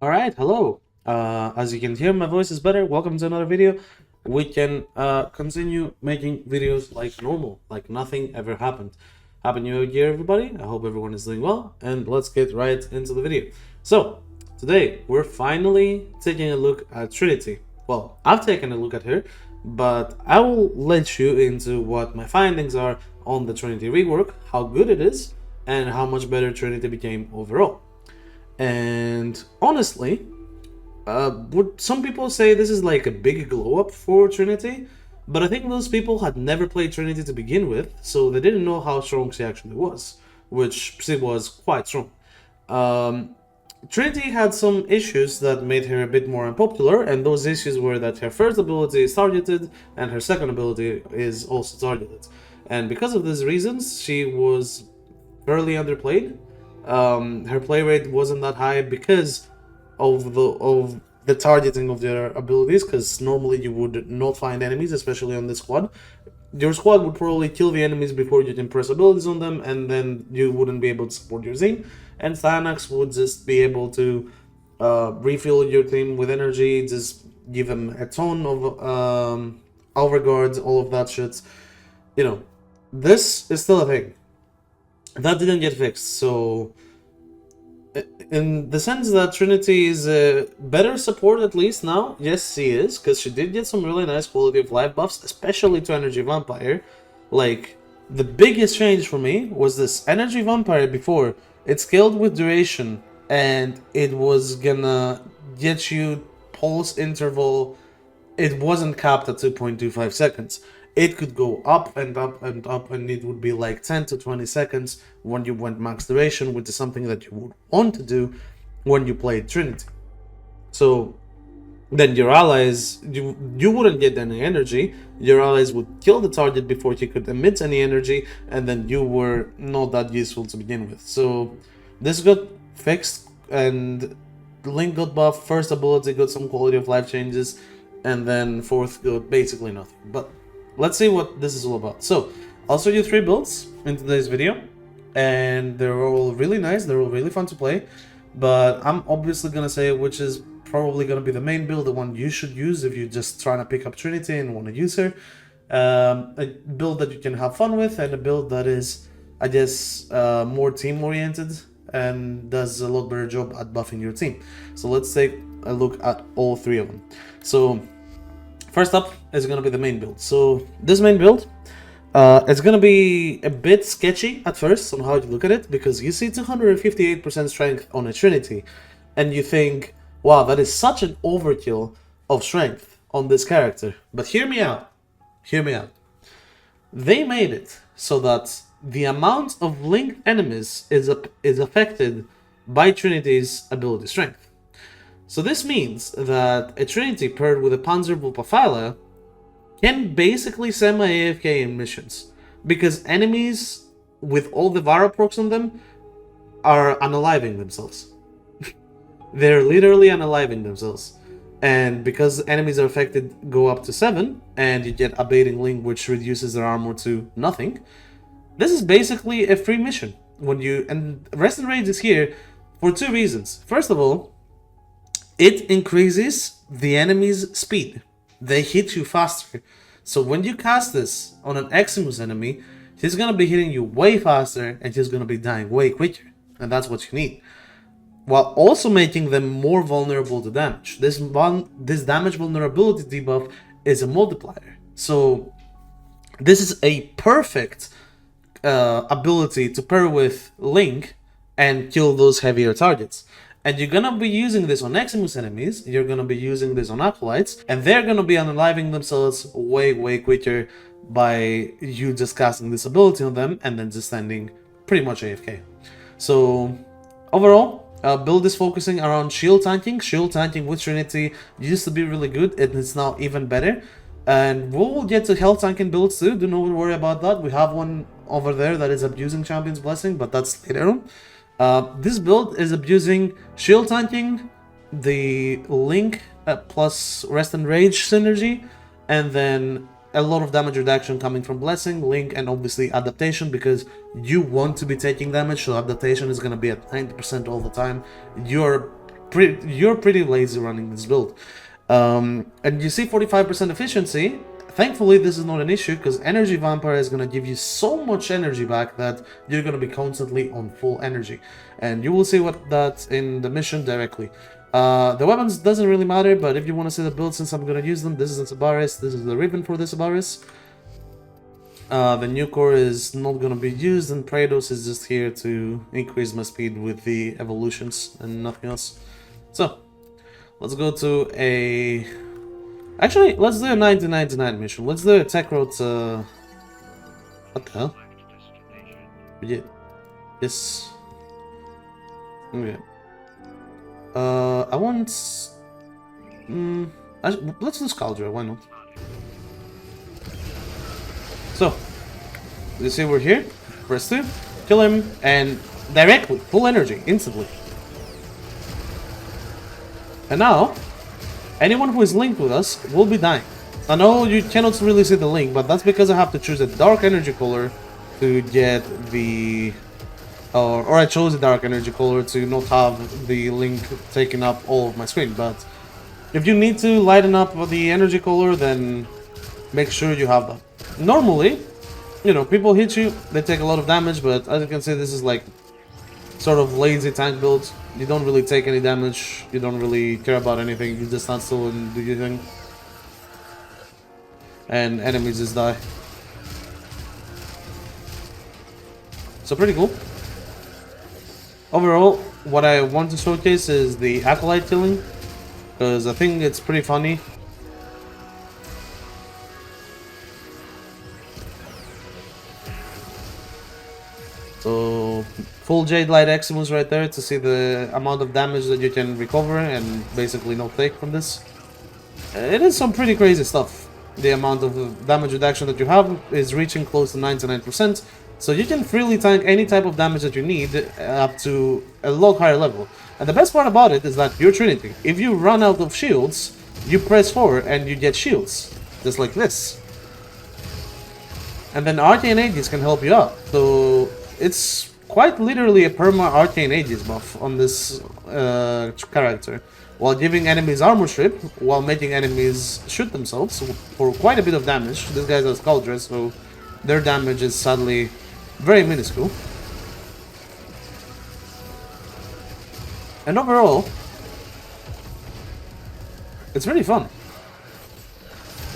Alright, hello. As you can hear, my voice is better. Welcome to another video. We can continue making videos like normal, like nothing ever happened. Happy New Year, everybody. I hope everyone is doing well, and let's get right into the video. So, today, we're finally taking a look at Trinity. Well, I've taken a look at her, but I will let you into what my findings are on the Trinity rework, how good it is, and how much better Trinity became overall. And honestly, would some people say this is like a big glow up for Trinity? But I think those people had never played Trinity to begin with, so they didn't know how strong she actually was, which she was quite strong. Trinity had some issues that made her a bit more unpopular, and those issues were that her first ability is targeted and her second ability is also targeted. And because of these reasons, she was fairly underplayed. Her play rate wasn't that high because of the targeting of their abilities, because normally you would not find enemies, especially on this squad. Your squad would probably kill the enemies before you can press abilities on them, and then you wouldn't be able to support your team. And Thanax would just be able to refill your team with energy, just give them a ton of overguards, all of that shit. You know, this is still a thing. That didn't get fixed, so in the sense that Trinity is a better support at least now, yes she is, because she did get some really nice quality of life buffs, especially to Energy Vampire. Like, the biggest change for me was this Energy Vampire before, it scaled with duration, and it was gonna get you pulse interval. It wasn't capped at 2.25 seconds. It could go up and up and up, and it would be like 10 to 20 seconds when you went max duration, which is something that you would want to do when you played Trinity. So then your allies, you wouldn't get any energy. Your allies would kill the target before he could emit any energy, and then you were not that useful to begin with. So this got fixed, and Link got buffed, first ability got some quality of life changes, and then fourth got basically nothing. But let's see what this is all about. So I'll show you 3 builds in today's video, and they're all really nice, they're all really fun to play, but I'm obviously gonna say which is probably gonna be the main build, the one you should use if you're just trying to pick up Trinity and want to use her. A build that you can have fun with, and a build that is, I guess, more team oriented and does a lot better job at buffing your team. So let's take a look at all 3 of them. So first up is going to be the main build. So this main build, it's going to be a bit sketchy at first on how you look at it, because you see 258% strength on a Trinity, and you think, wow, that is such an overkill of strength on this character. But hear me out. Hear me out. They made it so that the amount of linked enemies is affected by Trinity's ability strength. So this means that a Trinity paired with a Panzerwolf can basically semi-AFK in missions, because enemies with all the Vara procs on them are unaliving themselves. They're literally unaliving themselves. And because enemies are affected go up to 7, and you get Abating Link, which reduces their armor to nothing, this is basically a free mission. And Rest and Rage is here for 2 reasons. First of all, it increases the enemy's speed. They hit you faster. So when you cast this on an Eximus enemy, he's gonna be hitting you way faster, and he's gonna be dying way quicker. And that's what you need. While also making them more vulnerable to damage. This damage vulnerability debuff is a multiplier. So this is a perfect ability to pair with Link and kill those heavier targets. And you're gonna be using this on Eximus enemies, you're gonna be using this on Acolytes, and they're gonna be unaliving themselves way quicker by you just casting this ability on them and then just standing pretty much AFK. So overall, build is focusing around shield tanking. Shield tanking with Trinity used to be really good, and it's now even better. And we'll get to health tanking builds too, do not worry about that. We have one over there that is abusing Champion's Blessing, but that's later on. This build is abusing shield tanking, the Link plus Rest and Rage synergy, and then a lot of damage reduction coming from Blessing, Link, and obviously Adaptation, because you want to be taking damage, so Adaptation is going to be at 90% all the time. You're you're pretty lazy running this build. And you see 45% efficiency. Thankfully, this is not an issue because Energy Vampire is going to give you so much energy back that you're going to be constantly on full energy. And you will see what that in the mission directly. The weapons doesn't really matter, but if you want to see the build, since I'm going to use them, this is the Sabaris, this is the ribbon for the Sabaris. The new core is not going to be used, and Praedos is just here to increase my speed with the evolutions and nothing else. So, let's go to a... Actually, let's do a 1999 mission. Let's do a tech road to... What the hell? Yeah. Yes. Okay. I want... let's do Scaldra, why not? So, you see we're here, press 2, kill him, and directly, full energy, instantly. And now, anyone who is linked with us will be dying. I know you cannot really see the link, but that's because I have to choose a dark energy color to get the... Or I chose a dark energy color to not have the link taking up all of my screen, but if you need to lighten up the energy color, then make sure you have that. Normally, you know, people hit you, they take a lot of damage, but as you can see, this is like sort of lazy tank build. You don't really take any damage, you don't really care about anything, you just stand still and do your thing. And enemies just die. So pretty cool. Overall, what I want to showcase is the Acolyte killing, because I think it's pretty funny. So, full Jade Light Eximus right there to see the amount of damage that you can recover and basically not take from this. It is some pretty crazy stuff. The amount of damage reduction that you have is reaching close to 99%, so you can freely tank any type of damage that you need up to a lot higher level. And the best part about it is that you're Trinity. If you run out of shields, you press 4 and you get shields, just like this. And then Arcane Aegis can help you out, so it's quite literally a perma Arcane Aegis buff on this character, while giving enemies armor strip, while making enemies shoot themselves for quite a bit of damage. These guys are Scaldra, so their damage is sadly very minuscule. And overall, it's really fun.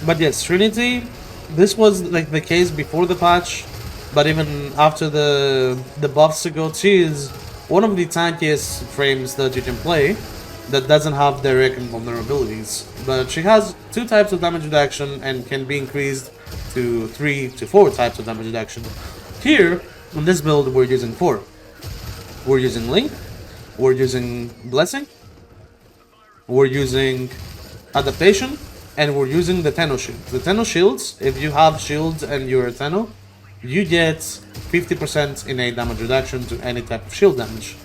But yes, Trinity, this was like the case before the patch, but even after the buffs to go, she is one of the tankiest frames that you can play that doesn't have direct vulnerabilities. But she has 2 types of damage reduction and can be increased to 3 to 4 types of damage reduction. Here, on this build, we're using 4. We're using Link, we're using Blessing, we're using Adaptation, and we're using the Tenno Shields. The Tenno Shields, if you have shields and you're a Tenno, you get 50% innate damage reduction to any type of shield damage.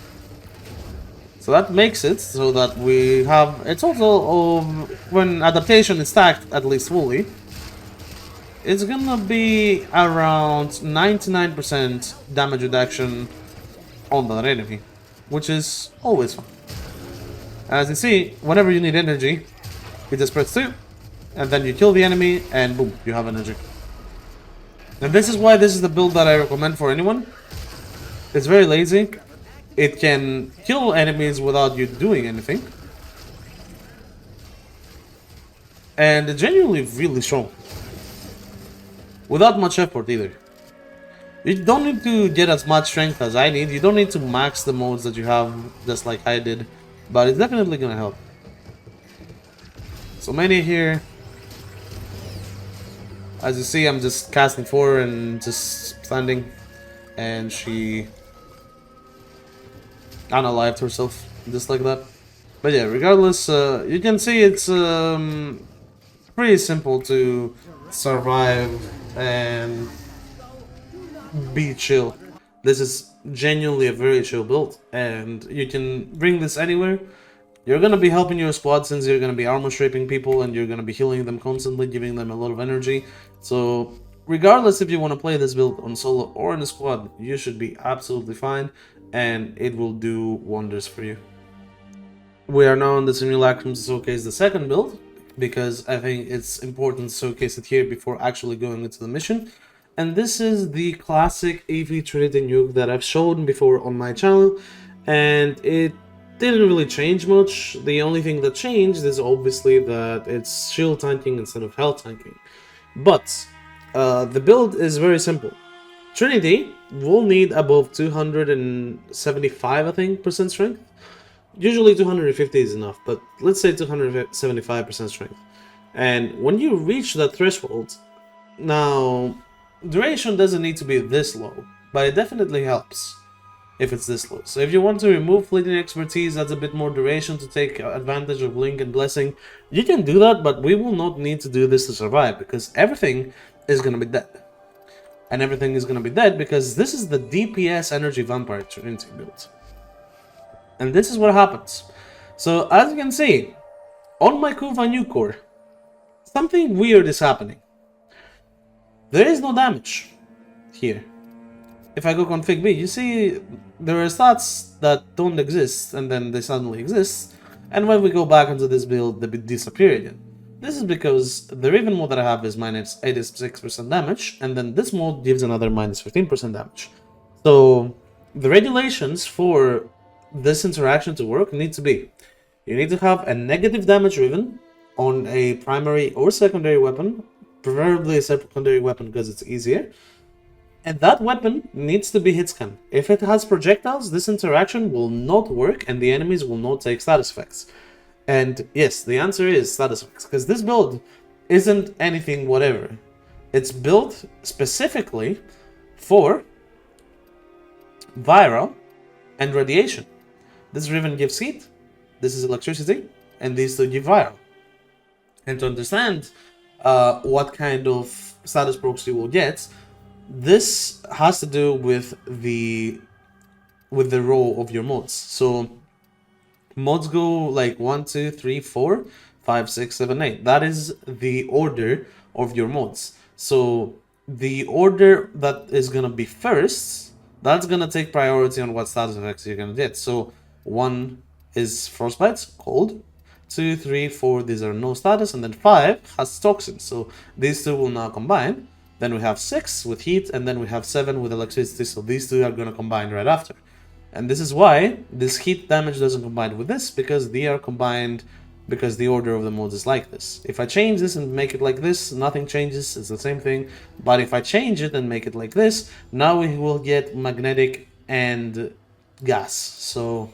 So that makes it so that we have a total of, when Adaptation is stacked at least fully, it's gonna be around 99% damage reduction on that enemy, which is always fun. As you see, whenever you need energy, you just press 2, and then you kill the enemy, and boom, you have energy. And this is why this is the build that I recommend for anyone. It's very lazy. It can kill enemies without you doing anything. And it's genuinely really strong. Without much effort either. You don't need to get as much strength as I need. You don't need to max the modes that you have, just like I did. But it's definitely gonna help. So many here. As you see, I'm just casting 4 and just standing. And she unalived herself, just like that. But yeah, regardless, you can see it's pretty simple to survive and be chill. This is genuinely a very chill build, and you can bring this anywhere. You're gonna be helping your squad since you're gonna be armor stripping people and you're gonna be healing them constantly, giving them a lot of energy. So regardless if you want to play this build on solo or in a squad, you should be absolutely fine, and it will do wonders for you. we are now in the simulacrum to showcase the second build, because I think it's important to showcase it here before actually going into the mission. And this is the classic AV Trinity nuke that I've shown before on my channel, and it didn't really change much. The only thing that changed is obviously that it's shield tanking instead of health tanking. But the build is very simple. Trinity will need above 275, I think, percent strength. Usually 250 is enough, but let's say 275% strength. And when you reach that threshold, now duration doesn't need to be this low, but it definitely helps if it's this low. So if you want to remove fleeting expertise, that's a bit more duration to take advantage of Link and Blessing, you can do that, but we will not need to do this to survive, because everything is going to be dead. And everything is going to be dead because this is the DPS Energy Vampire Trinity build. And this is what happens. So as you can see, on my Kuva Nuke core, something weird is happening. There is no damage here. If I go config B, you see there are stats that don't exist and then they suddenly exist. And when we go back into this build, they disappear again. This is because the Raven mode that I have is minus 86% damage, and then this mode gives another minus 15% damage. So the regulations for this interaction to work need to be, you need to have a negative damage Raven on a primary or secondary weapon, preferably a secondary weapon because it's easier. And that weapon needs to be hit scan. If it has projectiles, this interaction will not work and the enemies will not take status effects. And yes, the answer is status effects, because this build isn't anything whatever. It's built specifically for viral and radiation. This Riven gives heat, this is electricity, and these two give viral. And to understand what kind of status procs you will get, this has to do with the row of your mods. So mods go like 1, 2, 3, 4, 5, 6, 7, 8. That is the order of your mods. So the order that is gonna be first, that's gonna take priority on what status effects you're gonna get. So 1 is frostbite, cold. 2, 3, 4, these are no status, and then 5 has toxins. So these two will now combine. Then we have 6 with heat, and then we have 7 with electricity. So these two are gonna combine right after. And this is why this heat damage doesn't combine with this, because they are combined because the order of the modes is like this. If I change this and make it like this, nothing changes, it's the same thing. But if I change it and make it like this, now we will get magnetic and gas. So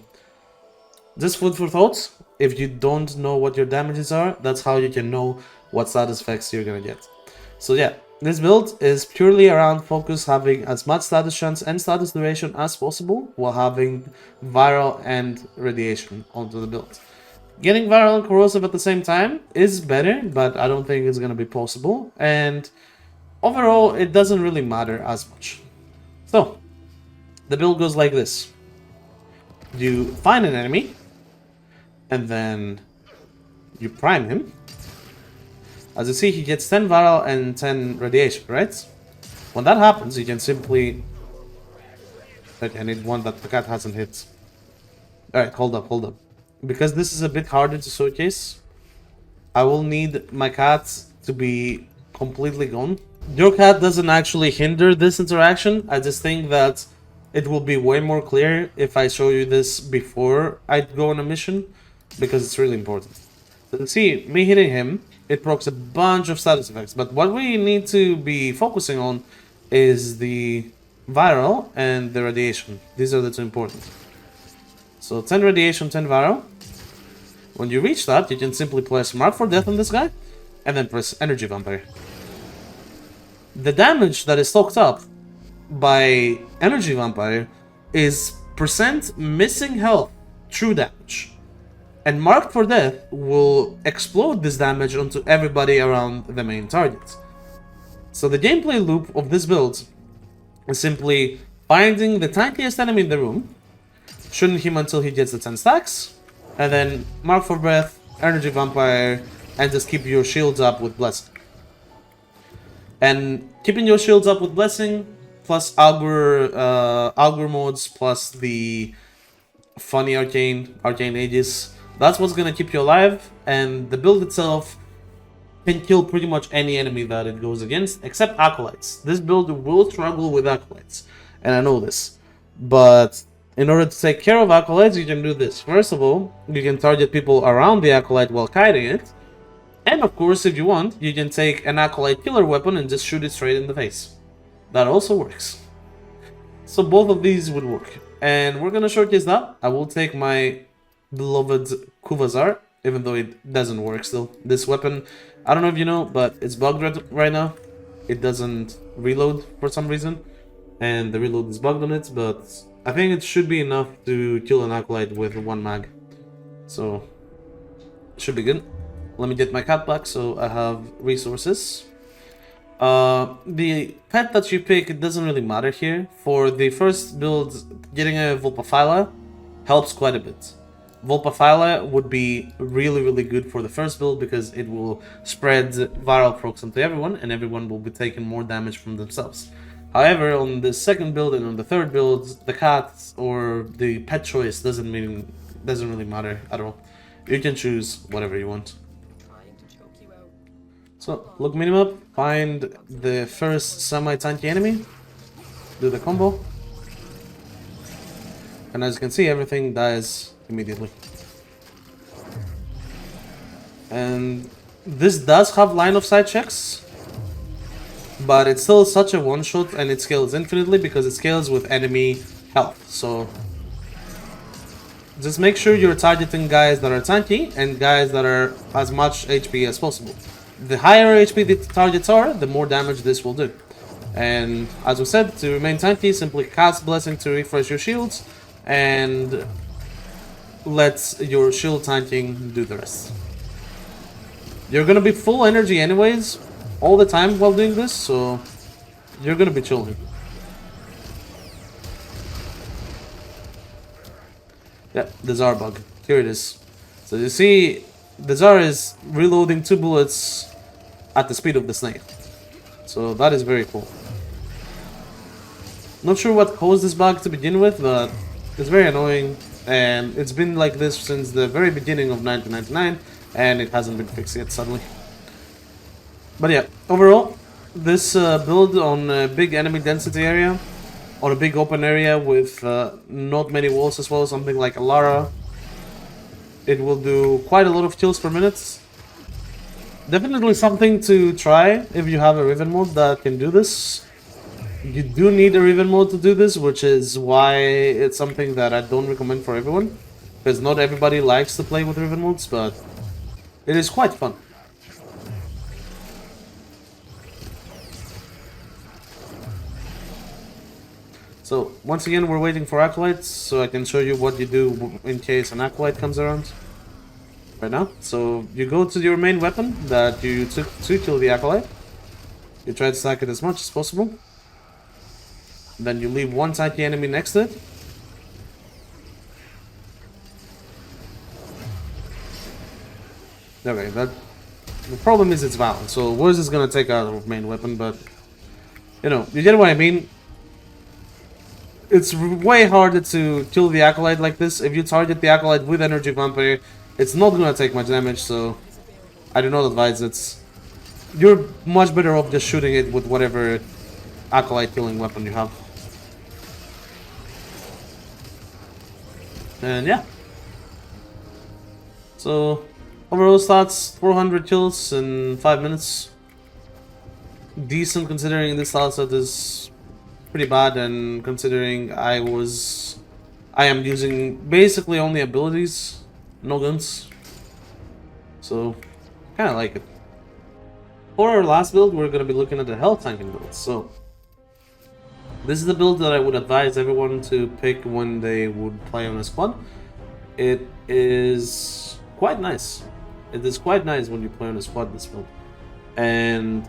just food for thought. If you don't know what your damages are, that's how you can know what status effects you're gonna get. So yeah, this build is purely around focus having as much status chance and status duration as possible while having viral and radiation onto the build. Getting viral and corrosive at the same time is better, but I don't think it's going to be possible. And overall, it doesn't really matter as much. So, the build goes like this. You find an enemy, and then you prime him. As you see, he gets 10 viral and 10 radiation, right? When that happens, you can simply... Okay, I need one that the cat hasn't hit. Alright, hold up. Because this is a bit harder to showcase, I will need my cat to be completely gone. Your cat doesn't actually hinder this interaction. I just think that it will be way more clear if I show you this before I go on a mission, because it's really important. So you see, me hitting him, it procs a bunch of status effects, but what we need to be focusing on is the viral and the radiation. These are the two important. So 10 radiation, 10 viral. When you reach that, you can simply press Mark for Death on this guy, and then press Energy Vampire. The damage that is soaked up by Energy Vampire is % missing health, true damage. And Marked for Death will explode this damage onto everybody around the main target. So the gameplay loop of this build is simply finding the tankiest enemy in the room, shooting him until he gets the 10 stacks, and then Mark for Breath, Energy Vampire, and just keep your shields up with Blessing. And keeping your shields up with Blessing, plus Augur modes, plus the funny Arcane Aegis, That's what's gonna keep you alive, and the build itself can kill pretty much any enemy that it goes against, except Acolytes. This build will struggle with Acolytes, and I know this. But in order to take care of Acolytes, you can do this. First of all, you can target people around the Acolyte while kiting it. And of course, if you want, you can take an Acolyte killer weapon and just shoot it straight in the face. That also works. So both of these would work. And we're gonna showcase that. I will take my beloved Kuvazar, even though it doesn't work still. This weapon, I don't know if you know, but it's bugged right now. It doesn't reload for some reason. And the reload is bugged on it, but I think it should be enough to kill an Acolyte with one mag. So, should be good. Let me get my cat back so I have resources. The pet that you pick, it doesn't really matter here. For the first build, getting a Vulpaphyla helps quite a bit. Vulpaphyla would be really good for the first build because it will spread viral procs onto everyone and everyone will be taking more damage from themselves. However, on the second build and on the third build, the cat or the pet choice doesn't really matter at all. You can choose whatever you want. So, look minimap, find the first semi-tanky enemy, do the combo, and as you can see, everything dies immediately. And this does have line of sight checks, but it's still such a one-shot and it scales infinitely because it scales with enemy health. So just make sure you're targeting guys that are tanky and guys that are as much HP as possible. The higher HP the targets are, the more damage this will do. And as we said, to remain tanky, simply cast Blessing to refresh your shields and let your shield tanking do the rest. You're gonna be full energy anyways, all the time while doing this, so you're gonna be chilling. Yeah, the Tsar bug. Here it is. So you see, the Tsar is reloading 2 bullets at the speed of the snake. So that is very cool. Not sure what caused this bug to begin with, but it's very annoying. And it's been like this since the very beginning of 1999, and it hasn't been fixed yet, sadly. But yeah, overall, this build on a big enemy density area, on a big open area with not many walls as well, something like Elara, it will do quite a lot of kills per minute. Definitely something to try if you have a Riven mode that can do this. You do need a Riven mode to do this, which is why it's something that I don't recommend for everyone. Because not everybody likes to play with Riven modes, but it is quite fun. So, once again, we're waiting for Acolytes, so I can show you what you do in case an Acolyte comes around. Right now. So, you go to your main weapon that you took to kill the Acolyte. You try to stack it as much as possible. Then you leave one tanky enemy next to it. Okay, the problem is it's Val, so Wars is gonna take out our main weapon, but you know, you get what I mean? It's way harder to kill the Acolyte like this. If you target the Acolyte with Energy Vampire, it's not gonna take much damage, so I do not advise it. You're much better off just shooting it with whatever Acolyte killing weapon you have. And yeah. So, overall stats, 400 kills in 5 minutes. Decent considering this style set is pretty bad, and considering I am using basically only abilities, no guns. So, kinda like it. For our last build, we're gonna be looking at the health tanking build. So, this is the build that I would advise everyone to pick when they would play on a squad. It is quite nice. It is quite nice when you play on a squad, this build. And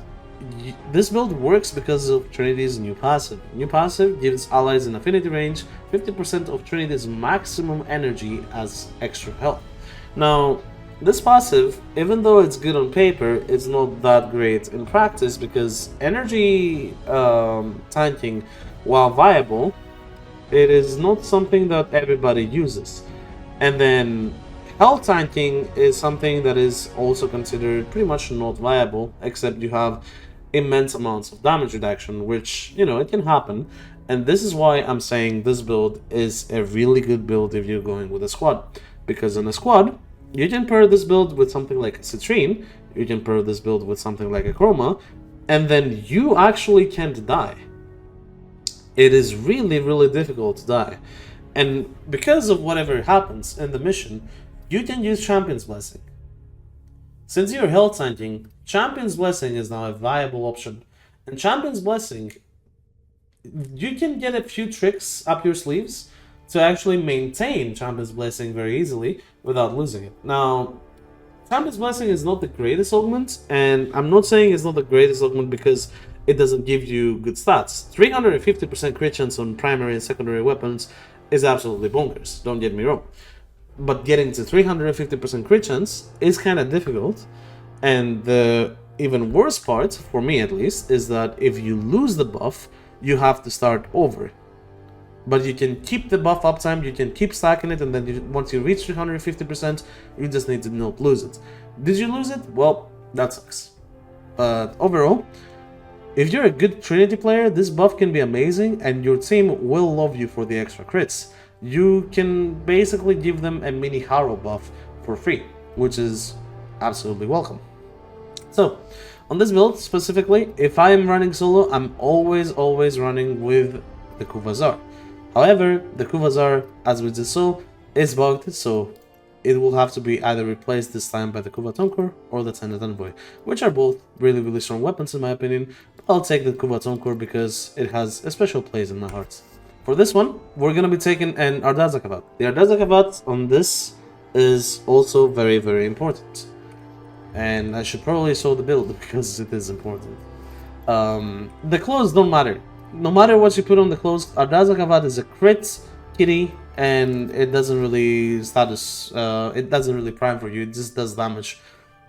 this build works because of Trinity's new passive. New passive gives allies in affinity range 50% of Trinity's maximum energy as extra health. Now, this passive, even though it's good on paper, it's not that great in practice because energy tanking, while viable, it is not something that everybody uses. And then Health tanking is something that is also considered pretty much not viable, except you have immense amounts of damage reduction, which, you know, it can happen. And this is why I'm saying this build is a really good build if you're going with a squad. Because in a squad, you can pair this build with something like a Citrine, you can pair this build with something like a Chroma, and then you actually can't die. It is really, really difficult to die. And because of whatever happens in the mission, you can use Champion's Blessing. Since you're health tanking, Champion's Blessing is now a viable option. And Champion's Blessing, you can get a few tricks up your sleeves to actually maintain Champion's Blessing very easily without losing it. Now, Champion's Blessing is not the greatest augment, and I'm not saying it's not the greatest augment because it doesn't give you good stats. 350% crit chance on primary and secondary weapons is absolutely bonkers, don't get me wrong. But getting to 350% crit chance is kind of difficult, and the even worse part, for me at least, is that if you lose the buff, you have to start over. But you can keep the buff uptime, you can keep stacking it, and then once you reach 350%, you just need to not lose it. Did you lose it? Well, that sucks. But overall, if you're a good Trinity player, this buff can be amazing, and your team will love you for the extra crits. You can basically give them a mini Harrow buff for free, which is absolutely welcome. So, on this build specifically, if I am running solo, I'm always running with the Kuvazar. However, the Kuvazar, as we just saw, is bugged, so it will have to be either replaced this time by the Kuva Tonkor or the Tenet Envoy, which are both really strong weapons in my opinion. I'll take the Kuva Tonkor because it has a special place in my heart. For this one, we're going to be taking an Ardaza Kavat. The Ardaza Kavat on this is also very important. And I should probably show the build because it is important. The clothes don't matter. No matter what you put on the clothes, Ardaza Kavat is a crit kitty, and it doesn't really it doesn't really prime for you, it just does damage.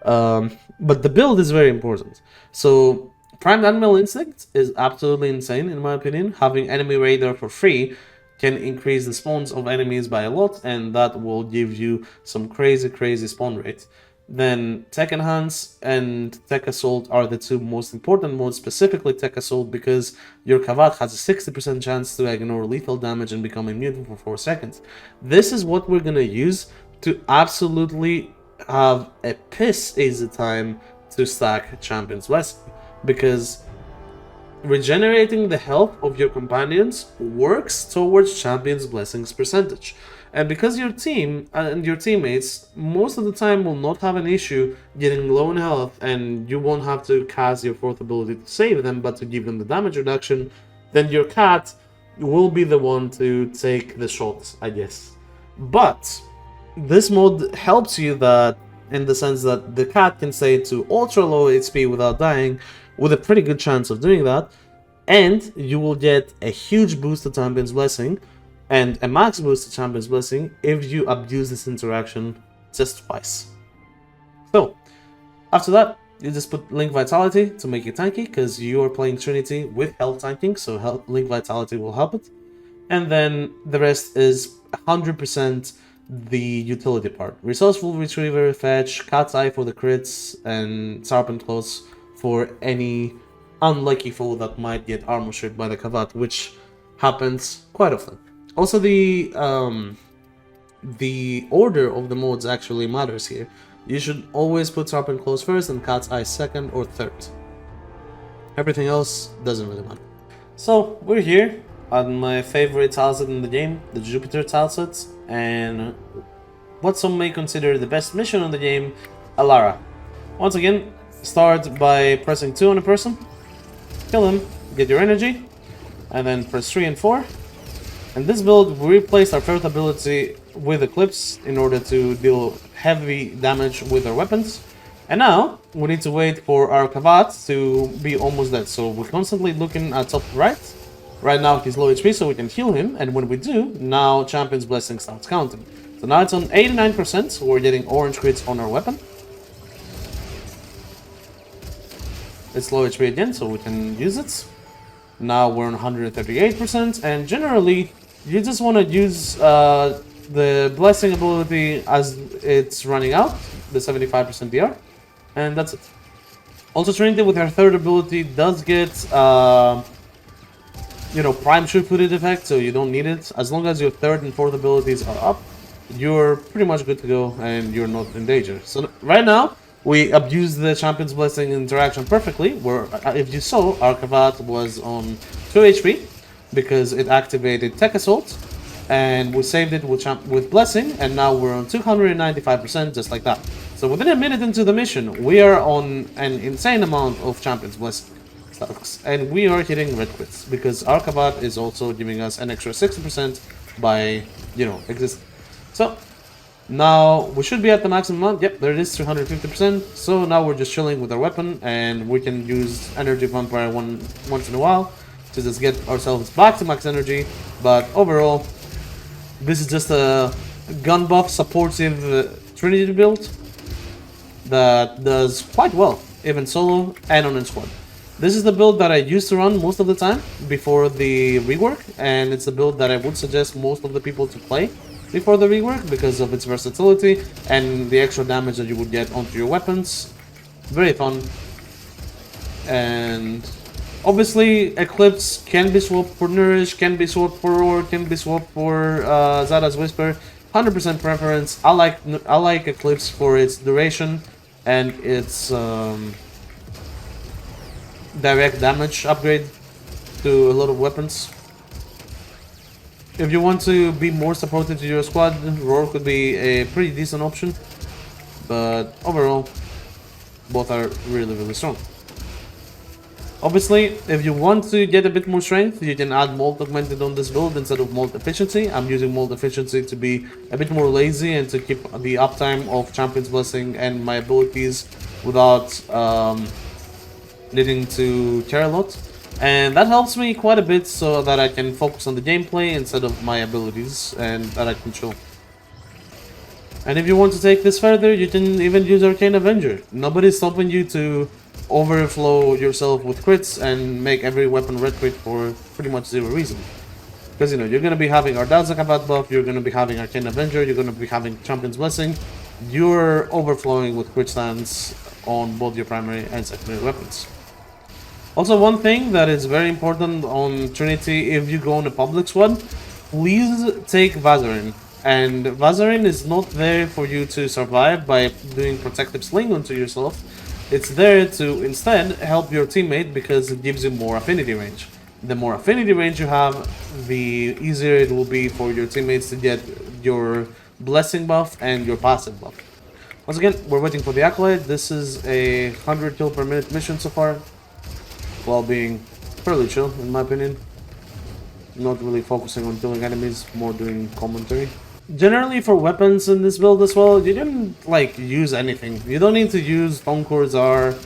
But the build is very important. So Primed Animal Instinct is absolutely insane in my opinion. Having enemy radar for free can increase the spawns of enemies by a lot, and that will give you some crazy spawn rate. Then Tech Enhance and Tech Assault are the two most important modes, specifically Tech Assault because your Kavat has a 60% chance to ignore lethal damage and become immune for 4 seconds. This is what we're gonna use to absolutely have a piss easy time to stack Champion's Blessing, because regenerating the health of your companions works towards Champion's Blessing's percentage. And because your team and your teammates most of the time will not have an issue getting low in health, and you won't have to cast your 4th ability to save them but to give them the damage reduction, then your cat will be the one to take the shots, I guess. But this mode helps you that in the sense that the cat can stay to ultra low HP without dying, with a pretty good chance of doing that, and you will get a huge boost to Champion's Blessing and a max boost to Champion's Blessing if you abuse this interaction just twice. So, after that, you just put Link Vitality to make it tanky, because you are playing Trinity with health tanking, so Link Vitality will help it. And then the rest is 100% the utility part. Resourceful Retriever, Fetch, Cat's Eye for the crits, and Sharpened Claws for any unlucky foe that might get armor stripped by the Kavat, which happens quite often. Also, the order of the modes actually matters here. You should always put Sharpened Claws first and Cat's Eye second or third. Everything else doesn't really matter. So, we're here on my favorite tileset in the game, the Jupiter tileset, and what some may consider the best mission in the game, Elara. Once again, start by pressing 2 on a person, kill him, get your energy, and then press 3 and 4. In this build, we replaced our 3rd ability with Eclipse in order to deal heavy damage with our weapons. And now, we need to wait for our Kavat to be almost dead. So we're constantly looking at top right. Right now he's low HP, so we can heal him. And when we do, now Champion's Blessing starts counting. So now it's on 89%, so we're getting orange crits on our weapon. It's low HP again, so we can use it. Now we're on 138%, and generally, you just want to use the Blessing ability as it's running out, the 75% DR, and that's it. Also, Trinity with her third ability does get, Prime Sure-Footed effect, so you don't need it. As long as your third and fourth abilities are up, you're pretty much good to go and you're not in danger. So right now, we abused the Champion's Blessing interaction perfectly, where, if you saw, Arcavat was on 2 HP because it activated Tech Assault, and we saved it with Blessing, and now we're on 295%, just like that. So within a minute into the mission, we are on an insane amount of Champion's Blessing stacks, and we are hitting red quits, because Arcavat is also giving us an extra 60% by, existing. So, now we should be at the maximum amount. Yep, there it is, 350%. So now we're just chilling with our weapon, and we can use Energy Vampire once in a while to just get ourselves back to max energy. But overall, this is just a gun buff supportive Trinity build that does quite well, even solo and on a squad. This is the build that I used to run most of the time before the rework, and it's the build that I would suggest most of the people to play before the rework because of its versatility and the extra damage that you would get onto your weapons. Very fun. And obviously Eclipse can be swapped for Nourish, can be swapped for Roar, can be swapped for Zada's Whisper. 100% preference. I like Eclipse for its duration and its direct damage upgrade to a lot of weapons. If you want to be more supportive to your squad, Roar could be a pretty decent option, but overall, both are really, really strong. Obviously, if you want to get a bit more strength, you can add Molt Augmented on this build instead of Molt Efficiency. I'm using Molt Efficiency to be a bit more lazy and to keep the uptime of Champion's Blessing and my abilities without needing to care a lot. And that helps me quite a bit so that I can focus on the gameplay instead of my abilities and that I control. And if you want to take this further, you can even use Arcane Avenger. Nobody's stopping you to overflow yourself with crits and make every weapon red crit for pretty much zero reason. Because you're going to be having Ardaz Akabat buff, you're going to be having Arcane Avenger, you're going to be having Champion's Blessing. You're overflowing with crit stance on both your primary and secondary weapons. Also, one thing that is very important on Trinity, if you go on a public squad, please take Vazarin. And Vazarin is not there for you to survive by doing protective sling onto yourself. It's there to instead help your teammate because it gives you more affinity range. The more affinity range you have, the easier it will be for your teammates to get your blessing buff and your passive buff. Once again, we're waiting for the Acolyte. This is a 100 kill per minute mission so far, while being fairly chill in my opinion. Not really focusing on killing enemies, more doing commentary. Generally for weapons in this build as well, you didn't use anything. You don't need to use Tonkorzar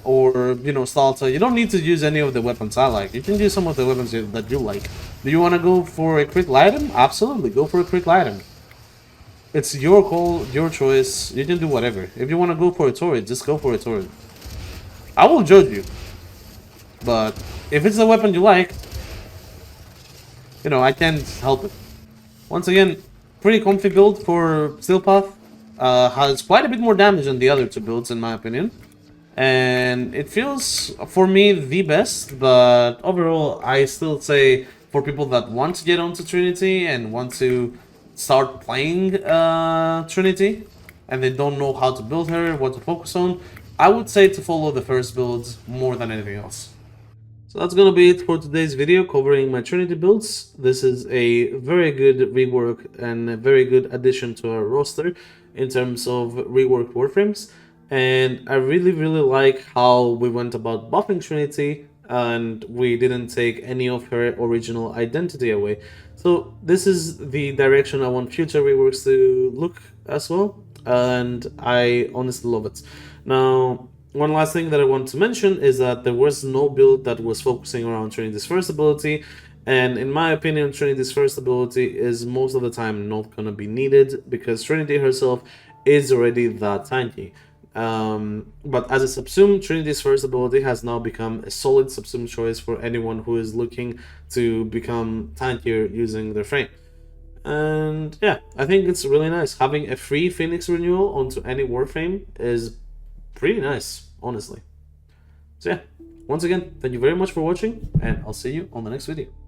or Scaldra. You don't need to use any of the weapons I like. You can use some of the weapons that you like. Do you want to go for a critical item? Absolutely, go for a critical item. It's your call, your choice. You can do whatever. If you want to go for a turret, just go for a turret. I will judge you. But if it's a weapon you like, I can't help it. Once again, pretty comfy build for Steel Path. Has quite a bit more damage than the other two builds in my opinion. And it feels, for me, the best. But overall, I still say for people that want to get onto Trinity and want to start playing Trinity, and they don't know how to build her, what to focus on, I would say to follow the first build more than anything else. So that's gonna be it for today's video covering my Trinity builds. This is a very good rework and a very good addition to our roster in terms of reworked Warframes. And I really like how we went about buffing Trinity and we didn't take any of her original identity away. So this is the direction I want future reworks to look as well, and I honestly love it. Now, one last thing that I want to mention is that there was no build that was focusing around Trinity's first ability, and in my opinion, Trinity's first ability is most of the time not going to be needed because Trinity herself is already that tanky. But as a subsume, Trinity's first ability has now become a solid subsume choice for anyone who is looking to become tankier using their frame. And yeah, I think it's really nice. Having a free Phoenix renewal onto any Warframe is pretty nice, honestly. So yeah, once again, thank you very much for watching, and I'll see you on the next video.